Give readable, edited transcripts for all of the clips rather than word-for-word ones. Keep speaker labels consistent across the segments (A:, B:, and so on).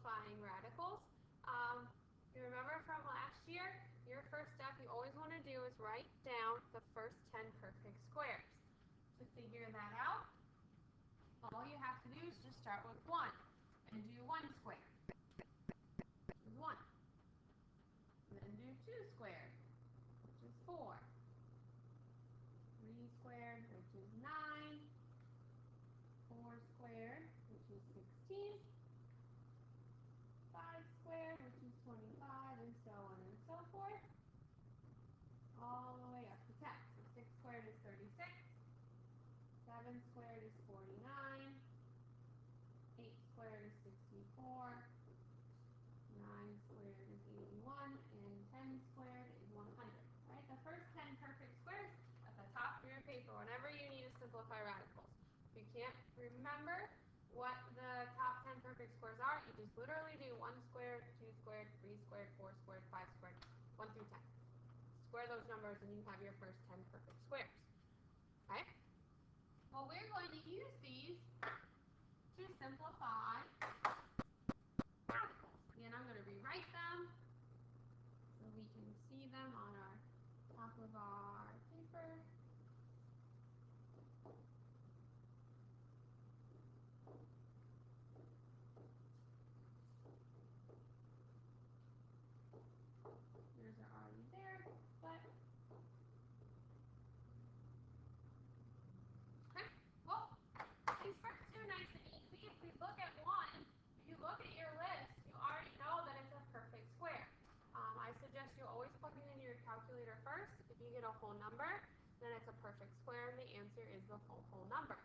A: simplifying radicals. You remember from last year, your first step you always want to do is write down the first 10 perfect squares. To figure that out, all you have to do is just start with 1 and do 1 squared, which is 1. Then do 2 squared, which is 4. 3 squared, which is 9. 4 squared, which is 16. 5 squared, which is 25, and so on and so forth, all the way up to 10. So 6 squared is 36. 7 squared is 49. 8 squared is 64. 9 squared is 81, and 10 squared is 100. Right? The first 10 perfect squares at the top of your paper whenever you need to simplify radicals. If you can't remember what the top 10 perfect squares are, you just literally do 1 squared, 2 squared, 3 squared, 4 squared, 5 squared, 1 through 10. Square those numbers and you have your first 10 perfect squares. Okay? Well, we're going to use these to simplify radicals. Again, I'm going to rewrite them so we can see them on our top of our paper. Yours are already there, but okay. Well, these first two are nice and easy. If we look at 1, if you look at your list, you already know that it's a perfect square. I suggest you always plug it into your calculator first. If you get a whole number, then it's a perfect square, and the answer is the whole number.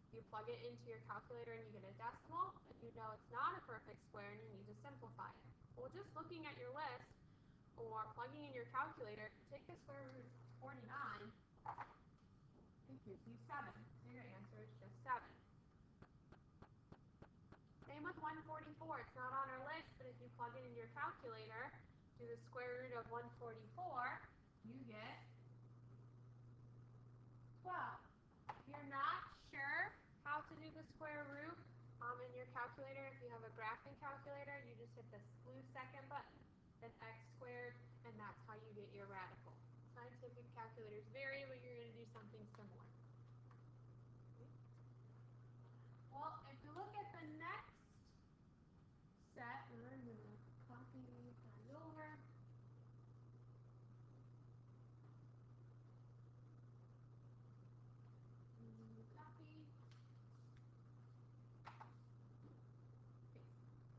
A: If you plug it into your calculator and you get a decimal, then you know it's not a perfect square and you need to simplify it. Well, just looking at your list or plugging in your calculator, take the square root of 49, it gives you 7. So your answer is just 7. Same with 144. It's not on our list, but if you plug it into your calculator, do the square root of 144, you get 12. If you're not sure how to do the square root in your calculator, if you have a graphing calculator, you just hit the blue second button, then x squared, and that's how you get your radical. Scientific calculators vary, but you're going to do something similar. Well, if you look at the next set, and I'm going to copy these guys over. Copy.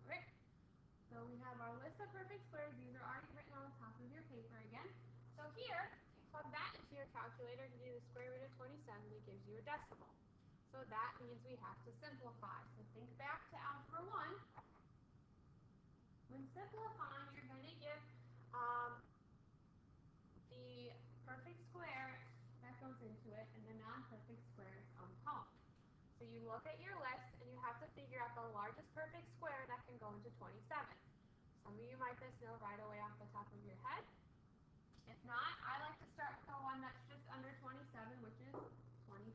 A: Okay. So we have our list of perfect squares. These are already written on the top of your paper again. So here, you plug that into your calculator to do the square root of 27. It gives you a decimal. So that means we have to simplify. So think back to algebra 1. When simplifying, you're going to give the perfect square that goes into it and the non-perfect square comes home. So you look at your list and you have to figure out the largest perfect square that can go into 27. Some of you might just know right away off the top of your head. If not, I like to start with the one that's just under 27, which is 25.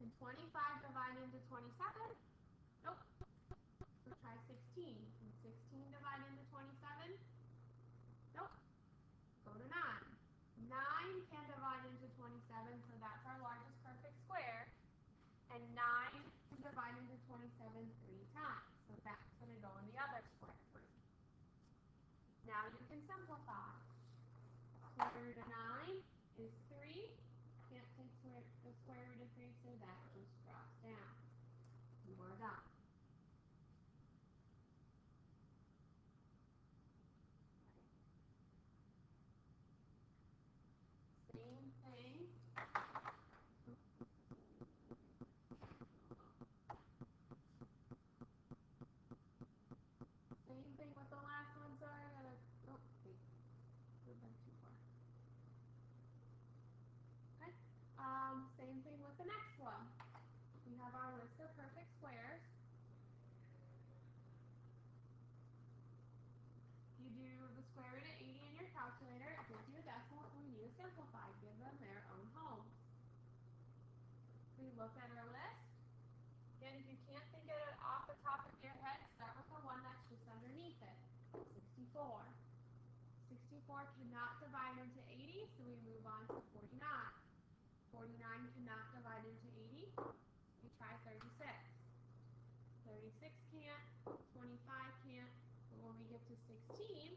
A: Can 25 divide into 27? Nope. So try 16. Can 16 divide into 27? Nope. Go to 9. 9 can divide into 27, so that's our largest perfect square. And 9 can divide into 27 3 times, so that's going to go in the other square root. Now you can simplify. Square root of 9 is 3. Can't take the square root of 3, so that just drops down. You are done. Same thing. Same thing with the last one. Sorry, I gotta. Oh, wait. Moved back too far. Okay. Same thing with the next one. We have our list of perfect squares. You do the square root of 80 in your calculator. It gives you a decimal, and we need to simplify. Give them their own homes. We look at our list. Again, if you can't think of it off the top of your head, start with the one that's just underneath it. 64. 64 cannot divide into 80, so we move on to 49. 49 cannot divide into 80. We try 36. 36 can't, 25 can't, but when we get to 16,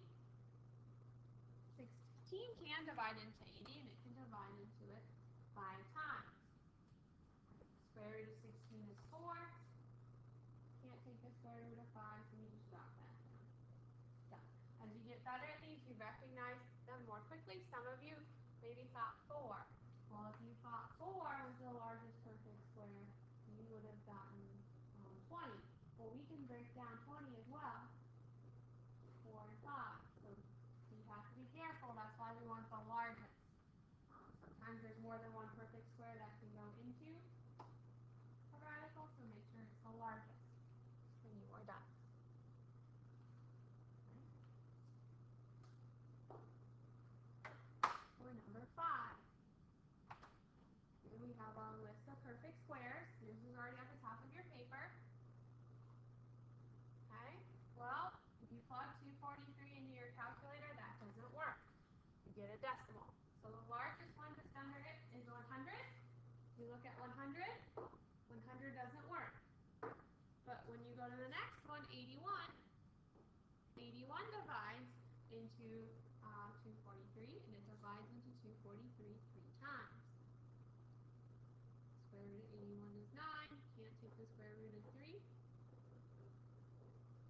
A: 16 can divide into 80, and it can divide into it 5 times. Square root of 16 is 4. Can't take the square root of 5, so we just drop that down. Done. As you get better at these, you recognize them more quickly. Some of you maybe thought 4. Well, if you thought 4 was the largest perfect square, you would have gotten 20. Well, we can break down 20 as well. 4 and 5. So you have to be careful. That's why we want the largest. Sometimes there's more than one perfect square that can go into a radical, so make sure it's the largest when you are done. For number 5. Here we have our list of perfect squares. Yours is already at the top of your paper. Okay, well, if you plug 243 into your calculator, that doesn't work. You get a decimal. So the largest one just under it is 100. You look at 100, 100 doesn't work. But when you go to the next one, 81, 81 divides into 243, and it divides into 243 3 times. Square root of 81 is 9. Can't take the square root of 3.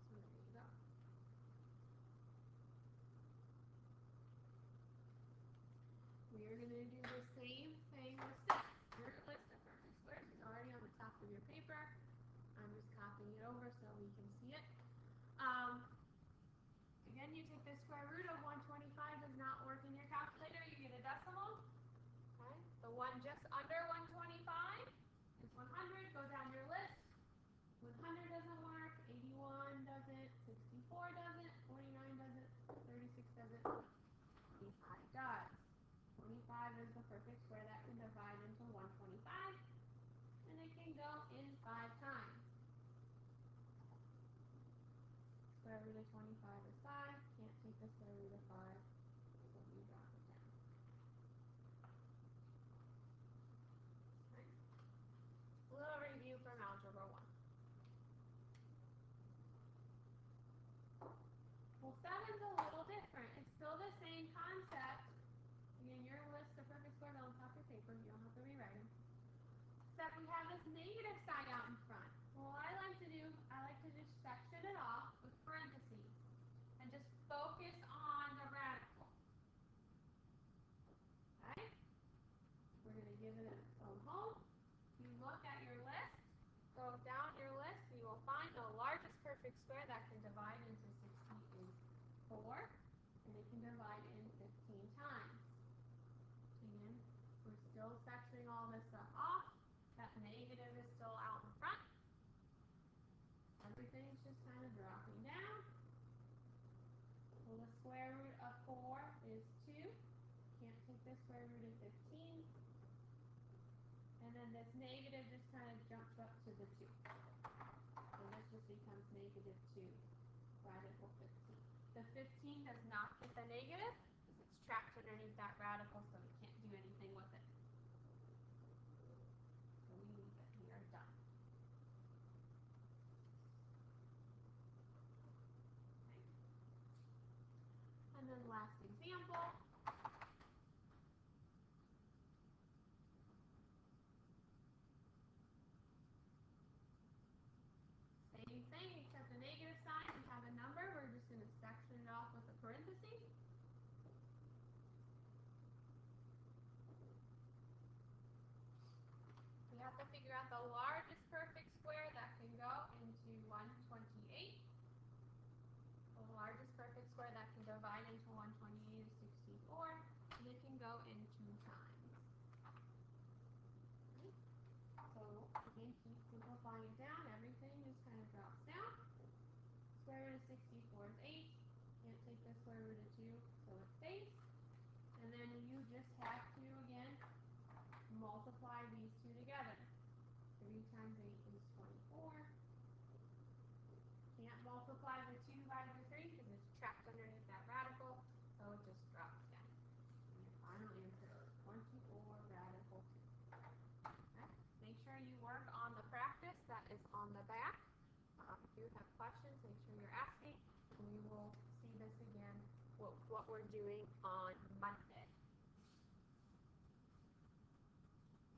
A: So there you go. We are going to do the same thing with 6. Your list of perfect squares is already on the top of your paper. I'm just copying it over so we can see it. Again, you take the square root of 125, does not work in your calculator, you get a decimal. Okay. The one just under 125 is 100. Go down your list. 100 doesn't work, 81 doesn't, 64 doesn't, 49 doesn't, 36 doesn't, 25 does. 25 is the perfect square that can divide into 125, and it can go in 5 times. Square root of 25 is 5. Can't take the square root of 5, so we drop it down. Okay. A little review from Algebra 1. Well, 7's a little different. It's still the same concept. Again, your list of perfect squares on top of your paper. You don't have to rewrite them. Except we have this negative sign out in front. Well, what I like to do, I like to just section it off with parentheses and just focus on the radical. Okay? We're going to give it its own home. You look at your list, go down your list, you will find the largest perfect square that can divide into 60 is 4, and it can divide in 15 times. Again, we're still sectioning all this stuff off. That negative is still out in front. Everything's just kind of dropping down. Well, the square root of 4 is 2. Can't take the square root of 15. And then this negative just kind of jumps up to the 2. So this just becomes negative 2, radical 15. The 15 does not get the negative because it's trapped underneath that radical, so we can't do anything with it. So we leave it. We are done. Okay. And then last example. Same thing, except the negative sign. We have a number. We're just going to section it off with a parenthesis. We have to figure out the largest perfect square that can go into 128. The largest perfect square that can divide into 128 is 64, and it can go in 2 times. Okay. So again, keep simplifying it down. Everything just kind of drops down. Square root of 64 is 8. Can't take the square root of 2, so it stays. And then you just have to, again, multiply these two together. 3 times 8 is 24. multiply the 2 by the 3 because it's trapped underneath that radical, so it just drops down. And your final answer is 24 radical 2. Okay? Make sure you work on the practice that is on the back. If you have questions, make sure you're asking, and we will see this again, what we're doing on Monday.